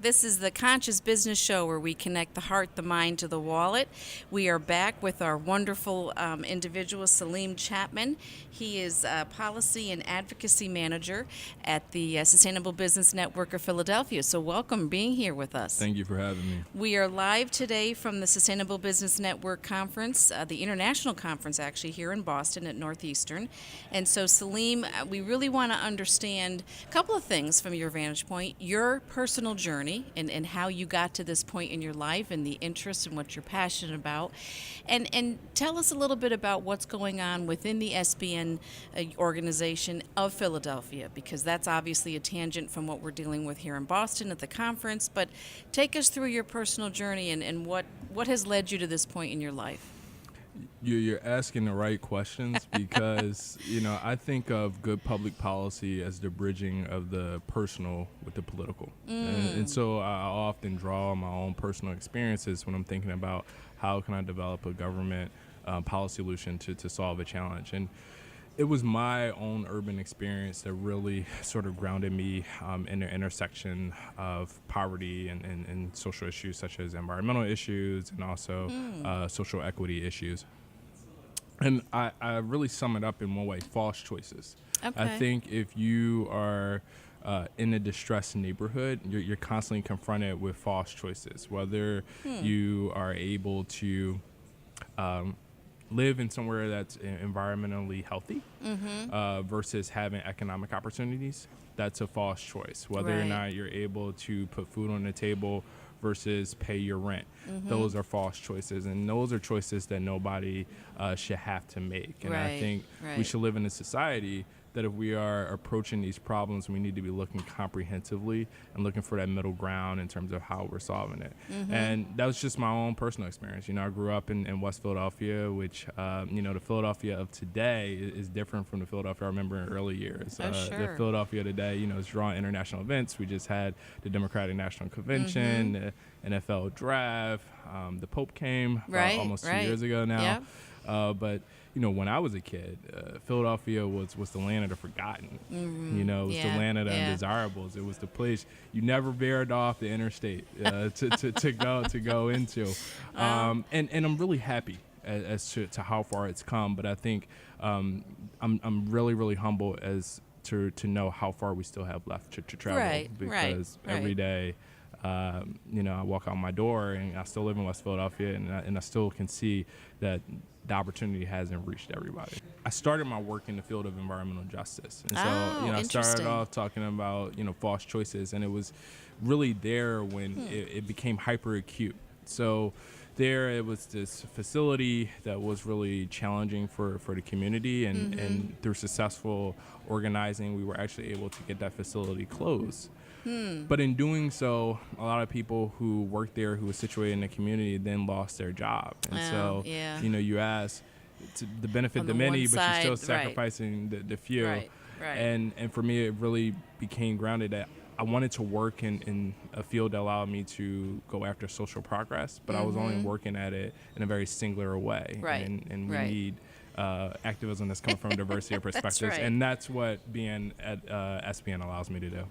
This is the Conscious Business Show where we connect the heart, the mind to the wallet. We are back with our wonderful individual, Saleem Chapman. He is a Policy and Advocacy Manager at the Sustainable Business Network of Philadelphia. So welcome being here with us. Thank you for having me. We are live today from the Sustainable Business Network Conference, the international conference actually here in Boston at Northeastern. And so Saleem, we really want to understand a couple of things from your vantage point, your personal journey and how you got to this point in your life and the interests and what you're passionate about. And tell us a little bit about what's going on within the SBN organization of Philadelphia, because that's obviously a tangent from what we're dealing with here in Boston at the conference. But take us through your personal journey and what has led you to this point in your life. You're asking the right questions because, I think of good public policy as the bridging of the personal with the political. And so I often draw on my own personal experiences when I'm thinking about how can I develop a government policy solution to solve a challenge. And it was my own urban experience that really sort of grounded me in the intersection of poverty and social issues such as environmental issues and also social equity issues. And I really sum it up in one way: false choices. Okay. I think if you are in a distressed neighborhood, you're constantly confronted with false choices, whether you are able to live in somewhere that's environmentally healthy versus having economic opportunities. That's a false choice. Whether or not you're able to put food on the table versus pay your rent. Those are false choices, and those are choices that nobody should have to make. And I think we should live in a society that if we are approaching these problems, we need to be looking comprehensively and looking for that middle ground in terms of how we're solving it. And that was just my own personal experience. I grew up in West Philadelphia, which, the Philadelphia of today is different from the Philadelphia I remember in early years. The Philadelphia today, is drawing international events. We just had the Democratic National Convention, the NFL draft, the Pope came almost 2 years ago now. But when I was a kid, Philadelphia was the land of the forgotten. It was the land of the undesirables. It was the place you never veered off the interstate to go into. And I'm really happy as to how far it's come. But I think I'm really, really humble as to know how far we still have left to travel. Because every day, I walk out my door and I still live in West Philadelphia, and I still can see that the opportunity hasn't reached everybody. I started my work in the field of environmental justice. And so, I started off talking about, false choices, and it was really there when it became hyper acute. So there it was this facility that was really challenging for the community, and through successful organizing, we were actually able to get that facility closed. But in doing so, a lot of people who worked there, who were situated in the community, then lost their job. And you ask to benefit the many, but you're still sacrificing the few. And for me, it really became grounded that I wanted to work in a field that allowed me to go after social progress, but I was only working at it in a very singular way. And we need activism that's coming from a diversity of perspectives. And that's what being at SBN allows me to do.